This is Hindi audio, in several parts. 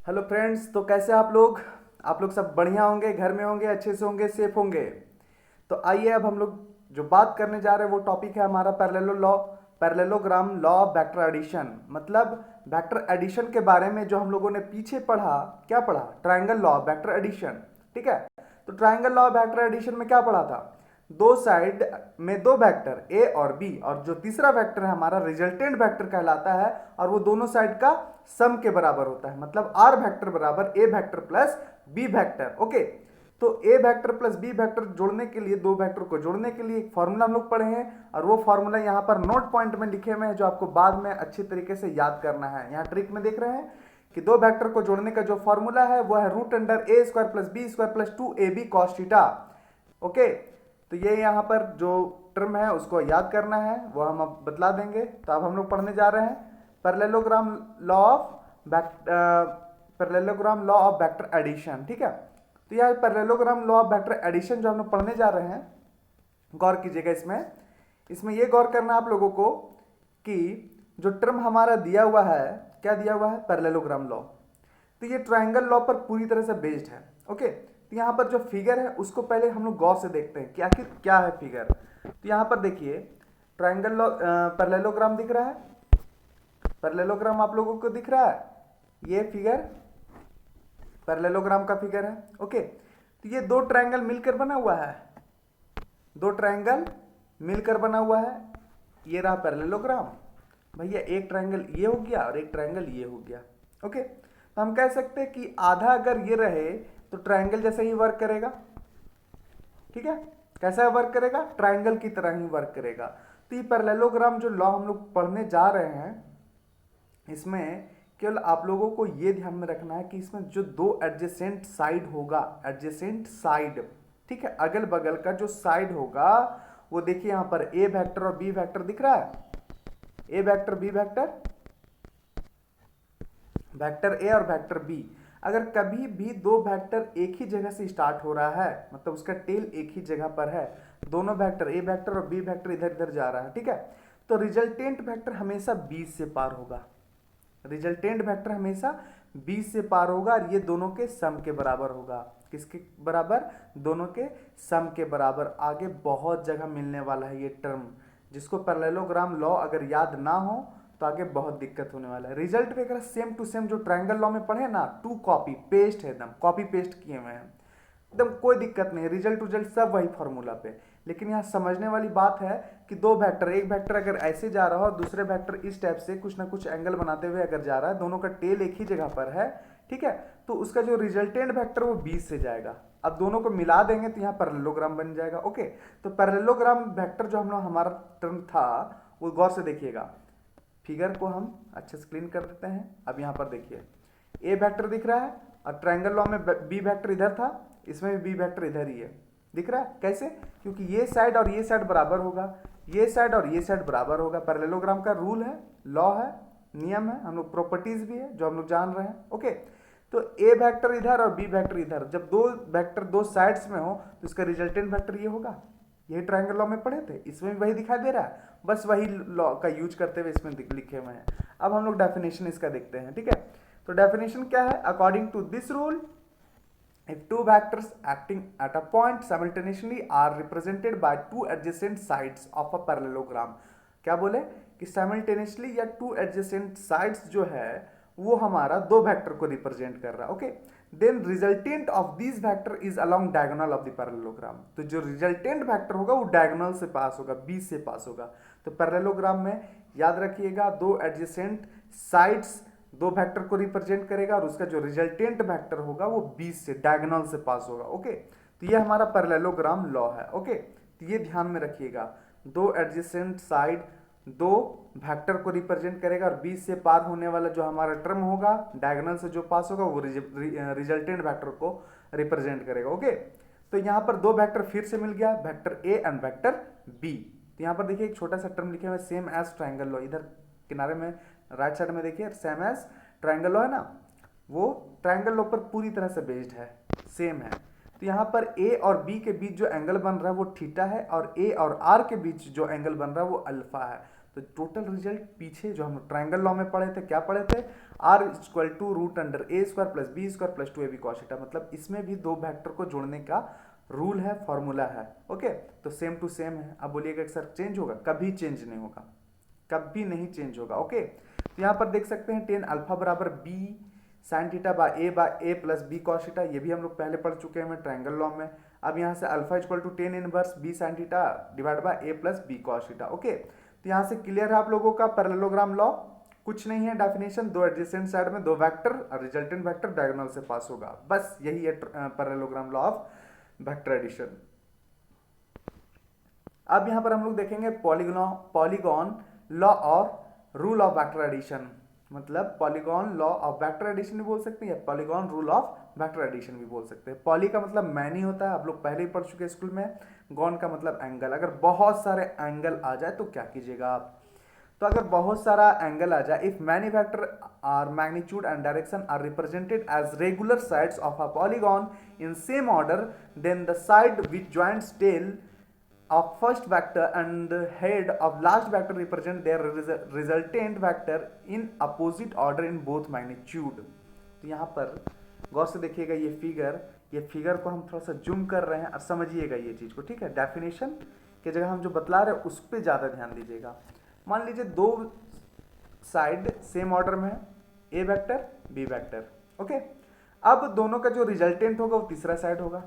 हेलो फ्रेंड्स, तो कैसे आप लोग सब बढ़िया होंगे, घर में होंगे, अच्छे से होंगे, सेफ होंगे। तो आइए अब हम लोग जो बात करने जा रहे हैं वो टॉपिक है हमारा parallelogram law of vector addition. मतलब वेक्टर एडिशन के बारे में जो हम लोगों ने पीछे पढ़ा, क्या पढ़ा? Triangle law of vector addition. ठीक है। तो triangle law of vector addition में क्या पढ़ा था? दो साइड में दो वेक्टर ए और बी, और जो तीसरा वेक्टर है हमारा रिजल्टेंट वेक्टर कहलाता है, और वो दोनों साइड का सम के बराबर होता है। मतलब आर वेक्टर बराबर A vector plus B vector. Okay. तो A vector plus B vector जोड़ने के लिए, दो वेक्टर को जोड़ने के लिए एक फॉर्मूला हम लोग पढ़े हैं, और वो फॉर्मूला यहाँ पर नोट पॉइंट में लिखे हुए हैं जो आपको बाद में अच्छी तरीके से याद करना है। यहाँ ट्रिक में देख रहे हैं कि दो वेक्टर को जोड़ने का जो फॉर्मूला है वो है रूट अंडर ए square plus B square plus 2ab cos theta. Okay. तो ये यहाँ पर जो टर्म है उसको याद करना है, वो हम अब बतला देंगे। तो अब हम लोग पढ़ने जा रहे हैं parallelogram law of parallelogram law of vector addition. ठीक है। तो यह parallelogram law of vector addition जो हम लोग पढ़ने जा रहे हैं, गौर कीजिएगा इसमें। इसमें यह गौर करना आप लोगों को कि जो टर्म हमारा दिया हुआ है, क्या दिया हुआ है? Parallelogram law. तो ये ट्रायंगल लॉ पर पूरी तरह से बेस्ड है। ओके। तो यहाँ पर जो फिगर है उसको पहले हम लोग गौर से देखते हैं कि आखिर क्या है फिगर। तो यहाँ पर देखिए, ट्रायंगल लॉ पैरेललोग्राम दिख रहा है। पैरेललोग्राम आप लोगों को दिख रहा है, ये फिगर पैरेललोग्राम का फिगर है। ओके। तो ये दो ट्रायंगल मिलकर बना हुआ है, दो ट्रायंगल मिलकर बना हुआ है, ये रहा पैरेललोग्राम। भैया एक ट्रायंगल ये हो गया और एक ट्रायंगल ये हो गया। ओके। तो हम कह सकते हैं कि आधा अगर ये रहे तो ट्रायंगल जैसे ही वर्क करेगा। ठीक है। कैसा वर्क करेगा? ट्रायंगल की तरह ही वर्क करेगा। तो ये पैरेललोग्राम जो लॉ हम लोग पढ़ने जा रहे हैं, इसमें केवल आप लोगों को ये ध्यान में रखना है कि इसमें जो दो एडजेसेंट साइड होगा, एडजेसेंट साइड, ठीक है, अगल बगल का जो साइड होगा, वो देखिए यहां पर ए वेक्टर और बी वेक्टर दिख रहा है। A vector B vector, vector A और वेक्टर बी। अगर कभी भी दो वेक्टर एक ही जगह से स्टार्ट हो रहा है, मतलब उसका टेल एक ही जगह पर है, दोनों वेक्टर ए वेक्टर और बी वेक्टर इधर इधर जा रहा है, ठीक है, तो रिजल्टेंट वेक्टर हमेशा 20 से पार होगा। रिजल्टेंट वेक्टर हमेशा 20 से पार होगा, और ये दोनों के सम के बराबर होगा। किसके बराबर? दोनों के सम के बराबर। आगे बहुत जगह मिलने वाला है ये टर्म, जिसको पैरेललोग्राम लॉ अगर याद ना हो तो आगे बहुत दिक्कत होने वाला है। रिजल्ट वगैरह सेम टू सेम जो ट्रायंगल लॉ में पढ़े ना, टू कॉपी पेस्ट है, एकदम कॉपी पेस्ट किए हुए हैं, एकदम कोई दिक्कत नहीं। रिजल्ट उजल्ट सब वही फॉर्मूला पे। लेकिन यहाँ समझने वाली बात है कि दो वेक्टर, एक वेक्टर अगर ऐसे जा रहा हो और दूसरे वेक्टर इस टाइप से कुछ ना कुछ एंगल बनाते हुए अगर जा रहा है, दोनों का टेल एक ही जगह पर है, ठीक है, तो उसका जो रिजल्टेंट वेक्टर वो 20 से जाएगा। अब दोनों को मिला देंगे तो यहाँ पैरेललोग्राम बन जाएगा। ओके। तो पैरेललोग्राम वेक्टर जो हम लोग हमारा टर्म था, वो गौर से देखिएगा। फिगर को हम अच्छे से क्लीन कर देते हैं। अब यहाँ पर देखिए, ए वेक्टर दिख रहा है, और ट्रायंगल लॉ में बी वेक्टर इधर था, इसमें भी बी वेक्टर इधर ही है। दिख रहा है कैसे? क्योंकि ये साइड और ये साइड बराबर होगा, ये साइड और ये साइड बराबर होगा। पैरेललोग्राम का रूल है, लॉ है, नियम है, हम लोग प्रॉपर्टीज भी है जो हम लोग जान रहे हैं। ओके। तो ए वेक्टर इधर और बी वेक्टर इधर, जब दो वेक्टर दो साइड्स में हो तो इसका रिजल्टेंट वेक्टर ये होगा। यही ट्रायंगल लॉ में पढ़े थे, इसमें भी वही दिखाई दे रहा है, बस वही लॉ का यूज करते हुए इसमें लिखे हुए हैं। अब हम लोग डेफिनेशन इसका देखते हैं। ठीक है। तो डेफिनेशन क्या है? According to this rule, if two vectors acting at a point simultaneously are represented by two adjacent sides of a parallelogram, क्या बोले कि simultaneously या two adjacent sides जो है वो हमारा दो वेक्टर को रिप्रेजेंट कर रहा है। Okay. Then resultant of this vector is along diagonal of the parallelogram. तो जो रिजल्टेंट वेक्टर होगा वो डायगोनल से पास होगा, 20 से पास होगा। तो पैरेललोग्राम में याद रखिएगा, दो एडजेसेंट साइड्स दो वेक्टर को रिप्रेजेंट करेगा, और उसका जो रिजल्टेंट वेक्टर होगा वो 20 से डायगोनल से पास होगा। ओके। तो ये हमारा पैरेललोग्राम लॉ है। ओके। तो ये ध्यान में रखिएगा, दो एडजेसेंट साइड दो वेक्टर को रिप्रेजेंट करेगा, और 20 से पार होने वाला जो हमारा टर्म होगा डायगोनल से जो पास होगा वो रिजल्टेंट वेक्टर को रिप्रेजेंट करेगा। ओके। तो यहाँ पर दो वेक्टर फिर से मिल गया, vector A and vector B. तो यहाँ पर देखिए एक छोटा सा टर्म लिखे हुए सेम एज ट्रायंगल लॉ, इधर किनारे में राइट साइड में देखिए सेम एज ट्रायंगल लॉ है ना, वो ट्रायंगल लॉ पर पूरी तरह से बेस्ड है, सेम है। तो यहाँ पर ए और बी के बीच जो एंगल बन रहा है वो थीटा है, और ए और आर के बीच जो एंगल बन रहा है वो अल्फा है। तो टोटल रिजल्ट पीछे जो हम ट्रायंगल लॉ में पढ़े थे, क्या पढ़े थे, R equal to root under A square plus B square plus 2ab cos theta, मतलब इसमें भी दो वेक्टर को जोड़ने का रूल है, फॉर्मूला है। ओके, तो सेम टू सेम है। अब बोलिएगा सर चेंज होगा? कभी चेंज नहीं होगा, कभी नहीं चेंज होगा। ओके, तो यहाँ पर देख सकते हैं टेन अल्फा बराबर B sine theta by A plus B cos theta, ये भी हम लोग पहले पढ़ चुके हैं ट्रायंगल लॉ में। अब यहाँ से alpha equal to tan inverse B sine theta divide by A plus B cos theta. Okay, तो यहाँ से क्लियर है आप लोगों का पैरेललोग्राम लॉ, कुछ नहीं है डेफिनेशन, दो एडजेसेंट साइड में दो वेक्टर और रिजल्टेंट वेक्टर डायगोनल से पास होगा, बस यही है parallelogram law of vector addition. अब यहां पर हम लोग देखेंगे पॉलीगॉन लॉ और रूल ऑफ वेक्टर एडिशन, मतलब polygon law of vector addition भी बोल सकते हैं, polygon rule of vector addition भी बोल सकते हैं। पॉली का मतलब मैनी होता है, आप लोग पहले ही पढ़ चुके हैं स्कूल में। गॉन का मतलब एंगल, अगर बहुत सारे एंगल आ जाए तो क्या कीजिएगा आप, तो अगर बहुत सारा एंगल आ जाए, if many vector are magnitude and direction are represented as regular sides of a polygon in same order, then the side which joints tail of first vector and head of last vector represent their resultant vector in opposite order in both magnitude। तो यहाँ पर गौर से देखिएगा ये फिगर को हम थोड़ा सा जूम कर रहे हैं और समझिएगा ये चीज को, ठीक है। डेफिनेशन के जगह हम जो बतला रहे हैं उस पर ज्यादा ध्यान दीजिएगा। मान लीजिए दो साइड सेम ऑर्डर में है, A vector B vector. Okay, अब दोनों का जो रिजल्टेंट होगा वो तीसरा साइड होगा,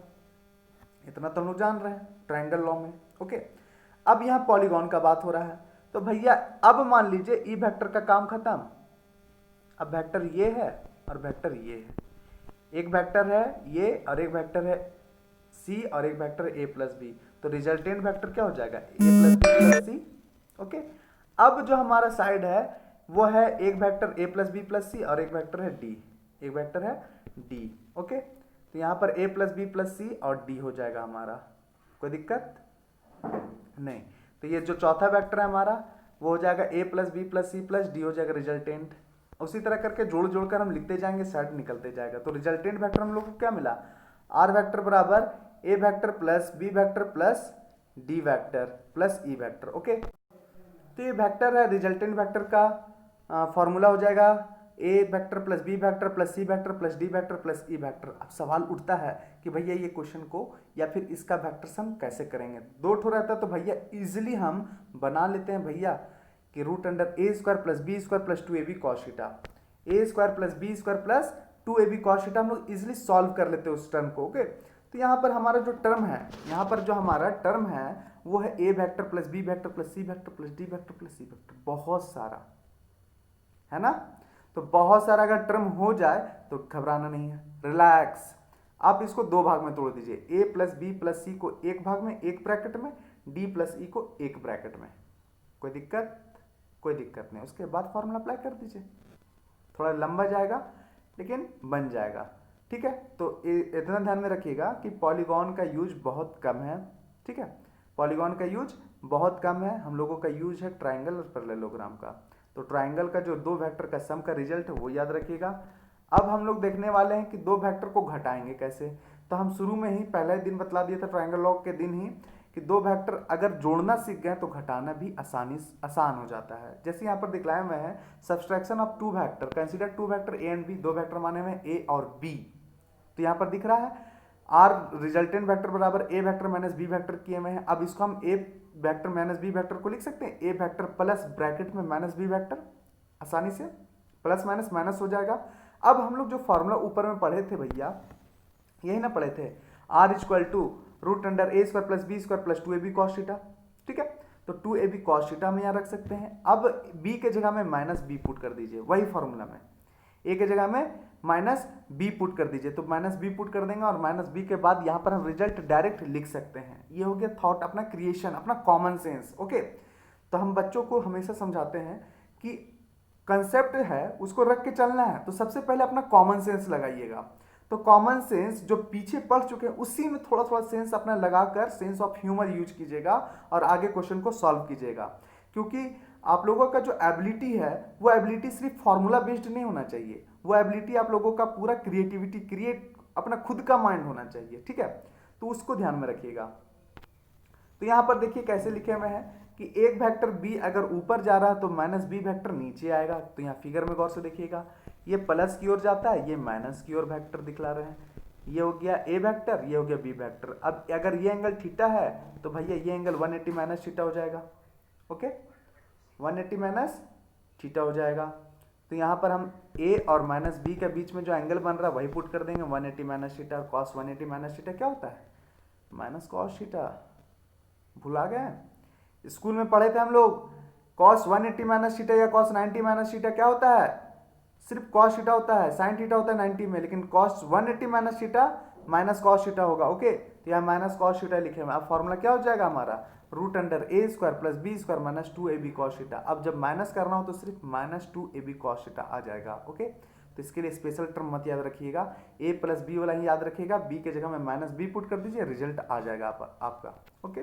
इतना तो हम लोग जान रहे हैं ट्रायंगल लॉ में। ओके, अब यहां पॉलीगॉन का बात हो रहा है, तो भैया अब मान लीजिए ई वेक्टर का काम खत्म, अब वेक्टर ये है और वेक्टर ये है, एक वेक्टर है ये और एक वेक्टर है सी और एक वेक्टर ए प्लस बी, तो रिजल्टेंट वेक्टर क्या हो जाएगा, A plus B plus C. Okay, अब जो हमारा साइड है वो है एक vector A plus B plus C और एक वेक्टर है डी, एक वेक्टर है डी। ओके, तो यहां पर a plus B plus C और d हो जाएगा हमारा, कोई दिक्कत नहीं। तो ये जो चौथा वेक्टर है हमारा वो हो जाएगा a plus B plus C plus D हो जाएगा रिजल्टेंट। उसी तरह करके जोड़ जोड़कर हम लिखते जाएंगे, साइड निकलते जाएगा। तो रिजल्टेंट वेक्टर हम लोग को क्या मिला, r वेक्टर बराबर a vector plus b vector plus d vector plus e vector. Okay, तो ये वेक्टर है, रिजल्टेंट वेक्टर का फॉर्मूला हो जाएगा A vector plus B vector plus C vector plus D vector plus E vector. अब सवाल उठता है कि भैया ये क्वेश्चन को या फिर इसका वेक्टर सम कैसे करेंगे, दो ठो रहता तो भैया इजिली हम बना लेते हैं भैया कि root under A square plus B square plus 2ab cos theta, a square plus B square plus 2ab cos theta हम लोग इजिली सॉल्व कर लेते हैं उस टर्म को। ओके, तो यहाँ पर हमारा जो टर्म है, यहाँ पर जो हमारा टर्म है वो है A vector plus B vector plus C vector plus D vector plus E vector, बहुत सारा है ना। तो बहुत सारा अगर टर्म हो जाए तो घबराना नहीं है, रिलैक्स। आप इसको दो भाग में तोड़ दीजिए, ए प्लस बी प्लस सी को एक भाग में एक ब्रैकेट में, डी प्लस ई को एक ब्रैकेट में, कोई दिक्कत नहीं। उसके बाद फॉर्मूला अप्लाई कर दीजिए, थोड़ा लंबा जाएगा लेकिन बन जाएगा, ठीक है। तो इतना ध्यान में रखिएगा कि पॉलीगॉन का यूज बहुत कम है, ठीक है, पॉलीगॉन का यूज बहुत कम है, हम लोगों का यूज है ट्राइंगल और पैरेललोग्राम का। तो ट्राइंगल का जो दो वेक्टर का सम का रिजल्ट है वो याद रखिएगा। अब हम लोग देखने वाले हैं कि दो वेक्टर को घटाएंगे कैसे। तो हम शुरू में ही पहले दिन बतला दिया था ट्राइंगल लॉ के दिन ही कि दो वेक्टर अगर जोड़ना सीख गए तो घटाना भी आसान हो जाता है। जैसे यहाँ पर दिखलाए हुए हैं subtraction of two vector, consider two vector A and B, दो वेक्टर माने हुए ए और बी। तो यहाँ पर दिख रहा है आर रिजल्टेंट वेक्टर बराबर A vector minus B vector किए हुए हैं। अब इसको हम ए वेक्टर माइनस बी वेक्टर को लिख सकते हैं ए वेक्टर प्लस ब्रैकेट में माइनस बी वेक्टर, आसानी से प्लस माइनस माइनस हो जाएगा। अब हम लोग जो फॉर्मूला ऊपर में पढ़े थे भैया, यही ना पढ़े थे, R equal to root under A square plus B square plus 2ab cos theta, ठीक है। तो 2ab cos थीटा हम यहाँ रख सकते हैं। अब b के जगह में माइनस बी पुट कर दीजिए, वही फॉर्मूला में a के जगह में माइनस बी पुट कर दीजिए। तो माइनस बी पुट कर देंगे और माइनस बी के बाद यहाँ पर हम रिजल्ट डायरेक्ट लिख सकते हैं। ये हो गया थॉट, अपना क्रिएशन, अपना कॉमन सेंस। ओके, तो हम बच्चों को हमेशा समझाते हैं कि कंसेप्ट है उसको रख के चलना है, तो सबसे पहले अपना कॉमन सेंस लगाइएगा। तो कॉमन सेंस जो पीछे पढ़ चुके हैं उसी में थोड़ा थोड़ा सेंस अपना लगाकर सेंस ऑफ ह्यूमर यूज कीजिएगा और आगे क्वेश्चन को सॉल्व कीजिएगा। क्योंकि आप लोगों का जो एबिलिटी है वो एबिलिटी सिर्फ फॉर्मूला बेस्ड नहीं होना चाहिए, वो एबिलिटी आप लोगों का पूरा क्रिएटिविटी अपना खुद का माइंड होना चाहिए, ठीक है। तो उसको ध्यान में रखिएगा। तो यहां पर देखिए कैसे लिखे हुए हैं कि एक वेक्टर बी अगर ऊपर जा रहा है तो माइनस बी वेक्टर नीचे आएगा। तो यहाँ फिगर में गौर से देखिएगा, ये प्लस की ओर जाता है, ये माइनस की ओर वेक्टर दिखला रहे हैं। ये हो गया ए वेक्टर, ये हो गया बी वेक्टर। अब अगर ये एंगल थीटा है तो भैया ये एंगल 180 माइनस थीटा हो जाएगा। ओके, 180 माइनस थीटा हो जाएगा। तो यहाँ पर हम ए और माइनस बी के बीच में जो एंगल बन रहा है वही पुट कर देंगे, 180 minus theta. Cos 180 minus theta क्या होता है? Minus cos theta. भुला गए? स्कूल में पढ़े थे हम लोग, कॉस 180 माइनस थीटा या कॉस 90 माइनस थीटा क्या होता है? सिर्फ कॉस थीटा होता है, साइन थीटा होता है 90 में, लेकिन cos 180 minus theta minus cos theta होगा। ओके, तो यहाँ माइनस कॉस थीटा लिखे हुए। अब फॉर्मूला क्या हो जाएगा हमारा? रूट अंडर ए square plus B square minus 2ab cos theta. अब जब माइनस करना हो तो सिर्फ माइनस 2ab कॉस थीटा आ जाएगा। ओके, तो इसके लिए स्पेशल टर्म मत याद रखिएगा, ए प्लस बी वाला ही याद रखिएगा, बी के जगह में माइनस बी पुट कर दीजिए, रिजल्ट आ जाएगा आपका। ओके,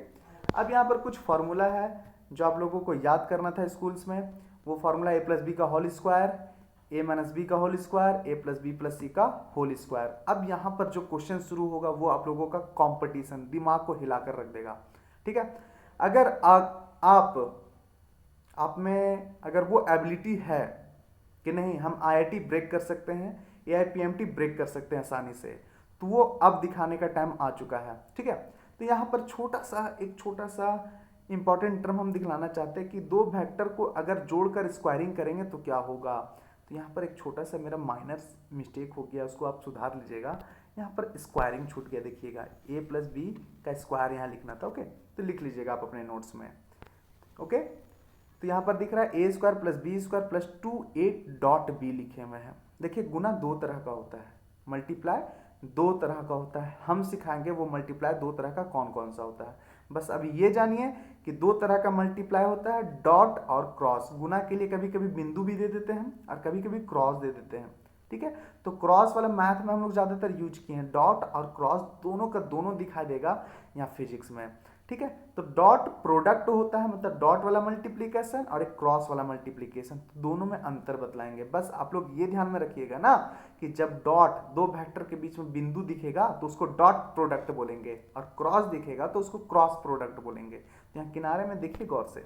अब यहाँ पर कुछ फॉर्मूला है जो आप लोगों को याद करना था स्कूल्स में। वो फॉर्मूला ए प्लस बी का होल स्क्वायर, ए माइनस बी का होल स्क्वायर, ए प्लस बी प्लस सी का होल स्क्वायर। अब यहाँ पर जो क्वेश्चन शुरू होगा वो आप लोगों का कंपटीशन, दिमाग को हिलाकर रख देगा। ठीक है, अगर आप में अगर वो एबिलिटी है कि नहीं हम आईआईटी ब्रेक कर सकते हैं, एआईपीएमटी ब्रेक कर सकते हैं आसानी से, तो वो अब दिखाने का टाइम आ चुका है। ठीक है, तो यहाँ पर एक छोटा सा इंपॉर्टेंट टर्म हम दिखलाना चाहते हैं कि दो वेक्टर को अगर जोड़कर स्क्वायरिंग करेंगे तो क्या होगा। तो यहाँ पर एक छोटा सा मेरा माइनर मिस्टेक हो गया, उसको आप सुधार लीजिएगा। यहाँ पर स्क्वायरिंग छूट गया, देखिएगा ए प्लस बी का स्क्वायर यहाँ लिखना था। ओके, तो लिख लीजिएगा आप अपने नोट्स में। ओके, तो यहाँ पर दिख रहा है A square plus B square plus 2a dot B लिखे हुए हैं। देखिए गुना दो तरह का होता है, मल्टीप्लाई दो तरह का होता है। हम सिखाएंगे वो मल्टीप्लाई दो तरह का कौन कौन सा होता है। बस अभी ये जानिए कि दो तरह का मल्टीप्लाई होता है, डॉट और क्रॉस। गुना के लिए कभी कभी बिंदु भी दे देते हैं और कभी कभी क्रॉस दे देते हैं। ठीक है, तो क्रॉस वाला मैथ में हम लोग ज्यादातर यूज किए हैं। डॉट और क्रॉस दोनों का दोनों दिखाई देगा यहाँ फिजिक्स में। ठीक है, तो डॉट प्रोडक्ट होता है, मतलब डॉट वाला मल्टीप्लीकेशन और एक क्रॉस वाला मल्टीप्लीकेशन, तो दोनों में अंतर बतलाएंगे। बस आप लोग ये ध्यान में रखिएगा ना कि जब डॉट दो वेक्टर के बीच में बिंदु दिखेगा तो उसको डॉट प्रोडक्ट बोलेंगे और क्रॉस दिखेगा तो उसको क्रॉस प्रोडक्ट बोलेंगे। यहाँ किनारे में देखिए गौर से,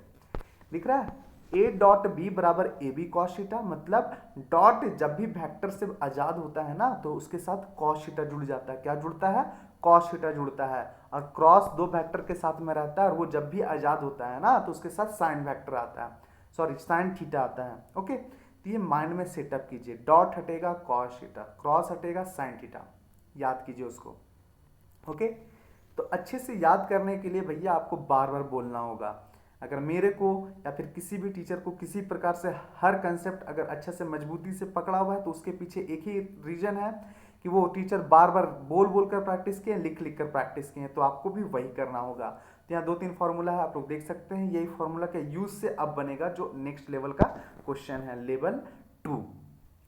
दिख रहा है ए डॉट बी बराबर ए बी कॉस थीटा, मतलब डॉट जब भी वेक्टर से आजाद होता है ना तो उसके साथ कॉस थीटा जुड़ जाता है। क्या जुड़ता है? कॉस थीटा जुड़ता है। और क्रॉस दो वेक्टर के साथ में रहता है और वो जब भी आजाद होता है ना तो उसके साथ साइन वेक्टर आता है, सॉरी साइन थीटा आता है। ओके, तो ये माइंड में सेटअप कीजिए, डॉट हटेगा कॉस थीटा, क्रॉस हटेगा साइन थीटा, याद कीजिए उसको। ओके, तो अच्छे से याद करने के लिए भैया आपको बार बार बोलना होगा। अगर मेरे को या फिर किसी भी टीचर को किसी प्रकार से हर कंसेप्ट अगर अच्छे से मजबूती से पकड़ा हुआ है तो उसके पीछे एक ही रीजन है कि वो टीचर बार बार बोल बोल कर प्रैक्टिस किए, लिख लिख कर प्रैक्टिस किए, तो आपको भी वही करना होगा। तो यहाँ दो तीन फॉर्मूला है, आप लोग देख सकते हैं। यही फॉर्मूला के यूज से अब बनेगा जो नेक्स्ट लेवल का क्वेश्चन है, लेवल 2।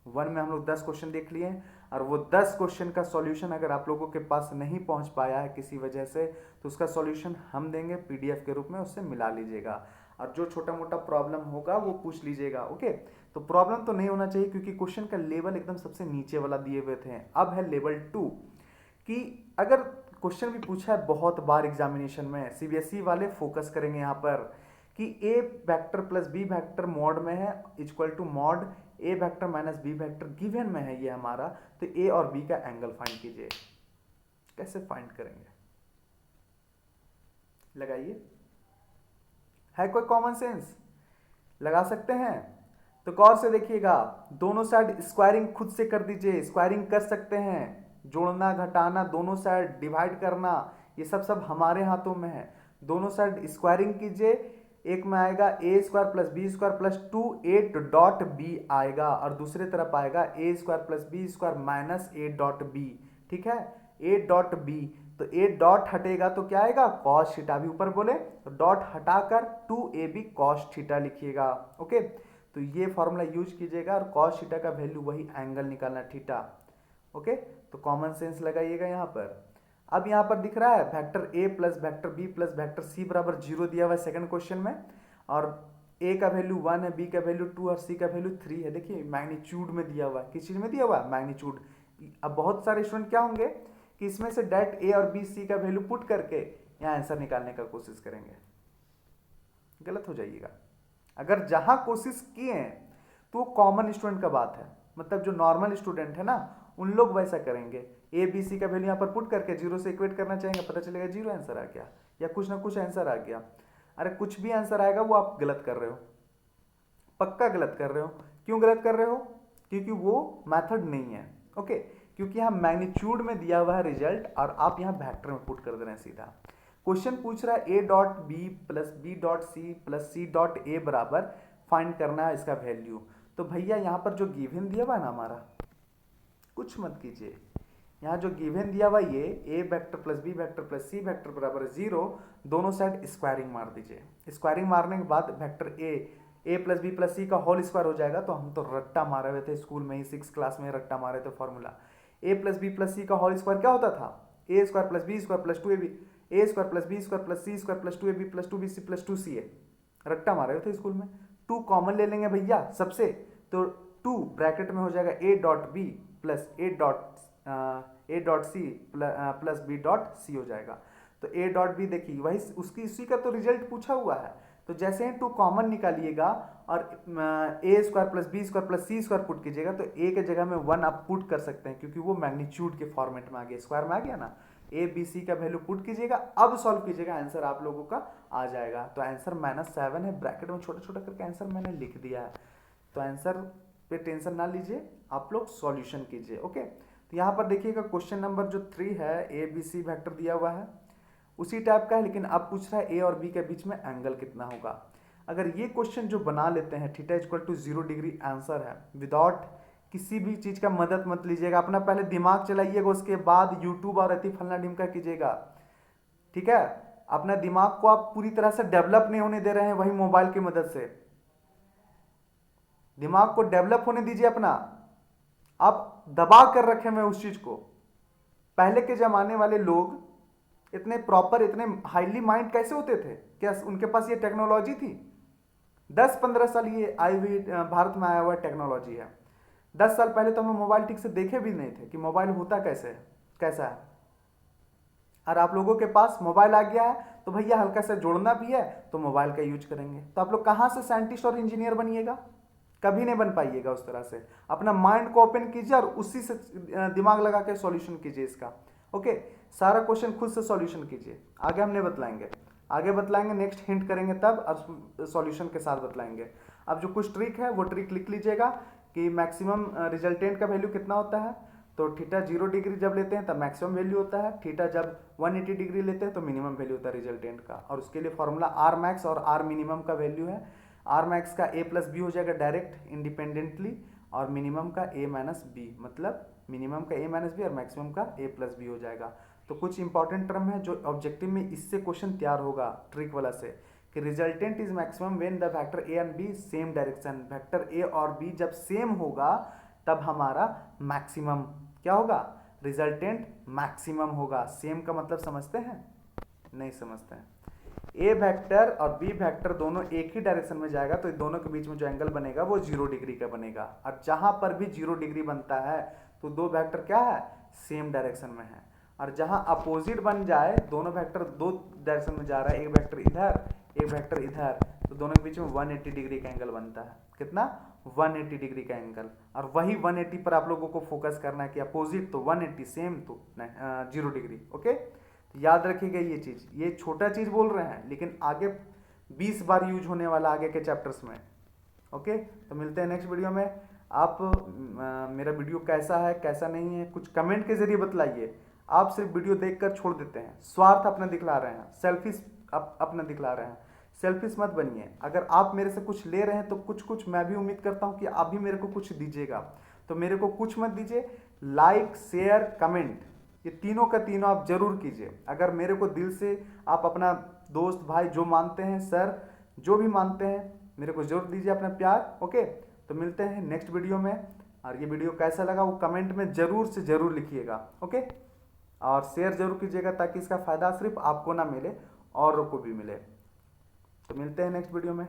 1 में हम लोग 10 क्वेश्चन देख लिए और वो 10 क्वेश्चन का सॉल्यूशन अगर आप लोगों के पास नहीं पहुंच पाया है किसी वजह से तो उसका सॉल्यूशन हम देंगे पीडीएफ के रूप में, उससे मिला लीजिएगा और जो छोटा मोटा प्रॉब्लम होगा वो पूछ लीजिएगा। ओके, तो प्रॉब्लम तो नहीं होना चाहिए क्योंकि क्वेश्चन का लेवल एकदम सबसे नीचे वाला दिए हुए थे। अब है लेवल 2 कि अगर क्वेश्चन भी पूछा है बहुत बार एग्जामिनेशन में, सीबीएसई वाले फोकस करेंगे यहाँ पर कि A vector plus B vector mod में है equal to mod A vector minus B vector given में है ये हमारा, तो ए और बी का एंगल फाइंड कीजिए। कैसे फाइंड करेंगे? लगाइए, है कोई कॉमन सेंस? लगा सकते हैं? तो गौर से देखिएगा, दोनों साइड स्क्वायरिंग खुद से कर दीजिए, स्क्वायरिंग कर सकते हैं, जोड़ना घटाना दोनों साइड डिवाइड करना ये सब हमारे हाथों में है। दोनों साइड स्क्वायरिंग कीजिए, एक में आएगा A square plus B square plus 2a dot B आएगा और दूसरे तरफ आएगा A square plus B square minus A dot B. ठीक है, ए डॉट बी, तो ए डॉट हटेगा तो क्या आएगा? Cos theta. भी ऊपर बोले तो डॉट हटाकर 2ab कॉस थीटा लिखिएगा। ओके, तो ये फॉर्मूला यूज कीजिएगा और कॉस थीटा का वैल्यू वही एंगल निकालना थीटा। ओके, तो कॉमन सेंस लगाइएगा यहाँ पर। अब यहाँ पर दिख रहा है vector A plus vector B plus vector C बराबर 0 दिया हुआ है सेकंड क्वेश्चन में, और ए का वैल्यू 1 है, बी का वैल्यू 2 और सी का वैल्यू 3 है। देखिए मैग्नीट्यूड में दिया हुआ है, किस चीज में दिया हुआ है? मैग्नीट्यूड। अब बहुत सारे स्टूडेंट क्या होंगे कि इसमें से डायरेक्ट ए और बी सी का वैल्यू पुट करके यहाँ आंसर निकालने का कोशिश करेंगे। गलत हो जाइएगा। अगर जहां कोशिश किए हैं तो कॉमन स्टूडेंट का बात है, मतलब जो नॉर्मल स्टूडेंट है ना उन लोग वैसा करेंगे। ए बी सी का वैल्यू यहाँ पर पुट करके जीरो से इक्वेट करना चाहेंगे, पता चलेगा जीरो आंसर आ गया या कुछ ना कुछ आंसर आ गया। अरे कुछ भी आंसर आएगा वो आप गलत कर रहे हो, पक्का गलत कर रहे हो। क्यों गलत कर रहे हो? क्योंकि वो मेथड नहीं है। ओके, क्योंकि यहाँ मैग्नीट्यूड में दिया हुआ है रिजल्ट और आप यहाँ वेक्टर में पुट कर दे रहे हैं सीधा। क्वेश्चन पूछ रहा है A dot B plus B dot C plus C dot A बराबर फाइंड करना है इसका वैल्यू। तो भैया यहाँ पर जो गिवन दिया हुआ है ना हमारा, कुछ मत कीजिए, यहाँ जो गिवन दिया हुआ ये A vector plus B vector plus C vector बराबर 0, दोनों साइड स्क्वायरिंग मार दीजिए। स्क्वायरिंग मारने के बाद vector A plus B plus C का होल स्क्वायर हो जाएगा। तो हम तो रट्टा मारे हुए थे स्कूल में ही, 6 क्लास में रट्टा मारे थे formula. A plus B plus C का होल स्क्वायर क्या होता था? A square plus B square plus 2ab, A square plus B square plus C square plus 2ab plus 2bc plus 2ca। रट्टा मारे हुए थे स्कूल में। 2 कॉमन ले लेंगे भैया सबसे, तो 2 ब्रैकेट में हो जाएगा A dot B plus A dot C plus B dot C हो जाएगा। तो ए डॉट बी देखिए वही उसकी उसी का तो रिजल्ट पूछा हुआ है। तो जैसे ही 2 कॉमन निकालिएगा और A square plus B square plus C square put कीजिएगा तो ए के जगह में 1 आप पुट कर सकते हैं, क्योंकि वो मैग्नीट्यूड के फॉर्मेट में आ गया, स्क्वायर में आ गया ना। ए बी सी का वैल्यू पुट कीजिएगा, अब सॉल्व कीजिएगा, आंसर आप लोगों का आ जाएगा। तो आंसर -7 है, ब्रैकेट में छोटा छोटा करके आंसर मैंने लिख दिया है। तो आंसर पे टेंशन ना लीजिए, आप लोग सॉल्यूशन कीजिए। ओके, तो यहाँ पर देखिएगा क्वेश्चन नंबर जो 3 है, ए बी सी वेक्टर दिया हुआ है उसी टाइप का है, लेकिन अब पूछ रहा है ए और बी के बीच में एंगल कितना होगा। अगर ये क्वेश्चन जो बना लेते हैं, theta equal to 0 degree answer है, विदाउट किसी भी चीज का मदद मत लीजिएगा, अपना पहले दिमाग चलाइएगा, उसके बाद यूट्यूब और अति फलना ढिमका कीजिएगा। ठीक है, अपना दिमाग को आप पूरी तरह से डेवलप नहीं होने दे रहे हैं वही मोबाइल की मदद से। दिमाग को डेवलप होने दीजिए अपना, आप दबा कर रखे हुए उस चीज को। पहले के जमाने वाले लोग इतने प्रॉपर, इतने हाईली माइंड कैसे होते थे? क्या उनके पास ये टेक्नोलॉजी थी? 10-15 साल ये आई हुई भारत में आया हुआ टेक्नोलॉजी है। 10 साल पहले तो हम मोबाइल ठीक से देखे भी नहीं थे कि मोबाइल होता कैसे है, कैसा है। और आप लोगों के पास मोबाइल आ गया है तो भैया हल्का सा जोड़ना भी है तो मोबाइल का यूज करेंगे। तो आप लोग कहाँ से साइंटिस्ट और इंजीनियर बनिएगा? कभी नहीं बन पाइएगा उस तरह से। अपना माइंड को ओपन कीजिए और उसी से दिमाग लगा के सॉल्यूशन कीजिए इसका। ओके, सारा क्वेश्चन खुद से सॉल्यूशन कीजिए, आगे हमने बतलाएंगे, नेक्स्ट हिंट करेंगे तब और सॉल्यूशन के साथ बतलाएंगे। अब जो कुछ ट्रिक है वो ट्रिक लिख लीजिएगा कि मैक्सिमम रिजल्टेंट का वैल्यू कितना होता है। तो थीटा 0 डिग्री जब लेते हैं तब मैक्सिमम वैल्यू होता है, थीटा जब 180 डिग्री लेते हैं तो मिनिमम वैल्यू होता है रिजल्टेंट का। और उसके लिए फॉर्मूला आर मैक्स और आर मिनिमम का वैल्यू है। आर मैक्स का ए प्लस बी हो जाएगा डायरेक्ट इंडिपेंडेंटली, और मिनिमम का ए माइनस बी, मतलब मिनिमम का ए माइनस बी और मैक्सिमम का ए प्लस बी हो जाएगा। तो कुछ इंपॉर्टेंट टर्म है जो ऑब्जेक्टिव में इससे क्वेश्चन तैयार होगा ट्रिक वाला से, कि resultant is maximum when the vector A and B same direction. Vector A और बी जब सेम होगा तब हमारा मैक्सिमम क्या होगा? रिजल्टेंट मैक्सिमम होगा। सेम का मतलब समझते हैं? नहीं समझते हैं। ए वेक्टर और बी वेक्टर दोनों एक ही डायरेक्शन में जाएगा तो दोनों के बीच में जो एंगल बनेगा वो 0 डिग्री का बनेगा। और जहां पर भी 0 डिग्री बनता है तो दो वेक्टर क्या है? सेम डायरेक्शन में है। और जहां अपोजिट बन जाए, दोनों वेक्टर दो डायरेक्शन में जा रहा है, एक वेक्टर इधर एक वेक्टर इधर, तो दोनों के बीच में 180 डिग्री का एंगल बनता है। कितना? 180 डिग्री का एंगल। और वही 180 पर आप लोगों को फोकस करना है कि अपोजिट तो 180, सेम तो 0 डिग्री। ओके, याद रखिएगा ये चीज, ये छोटा चीज बोल रहे हैं लेकिन आगे 20 बार यूज होने वाला आगे के चैप्टर्स में। ओके, तो मिलते हैं नेक्स्ट वीडियो में। आप मेरा वीडियो कैसा है कैसा नहीं है कुछ कमेंट के जरिए बतलाइए। आप सिर्फ वीडियो देखकर छोड़ देते हैं, स्वार्थ अपना दिखला रहे हैं, सेल्फिश अपना दिखला रहे हैं। सेल्फिश मत बनिए। अगर आप मेरे से कुछ ले रहे हैं तो कुछ मैं भी उम्मीद करता हूं कि आप भी मेरे को कुछ दीजिएगा। तो मेरे को कुछ मत दीजिए, लाइक शेयर कमेंट ये तीनों का तीनों आप जरूर कीजिए। अगर मेरे को दिल से आप अपना दोस्त भाई जो मानते हैं, सर जो भी मानते हैं, मेरे को जरूर दीजिए अपना प्यार। ओके, तो मिलते हैं नेक्स्ट वीडियो में। और ये वीडियो कैसा लगा वो कमेंट में जरूर से जरूर लिखिएगा। ओके, और शेयर जरूर कीजिएगा ताकि इसका फायदा सिर्फ आपको ना मिले औरों को भी मिले। तो मिलते हैं नेक्स्ट वीडियो में।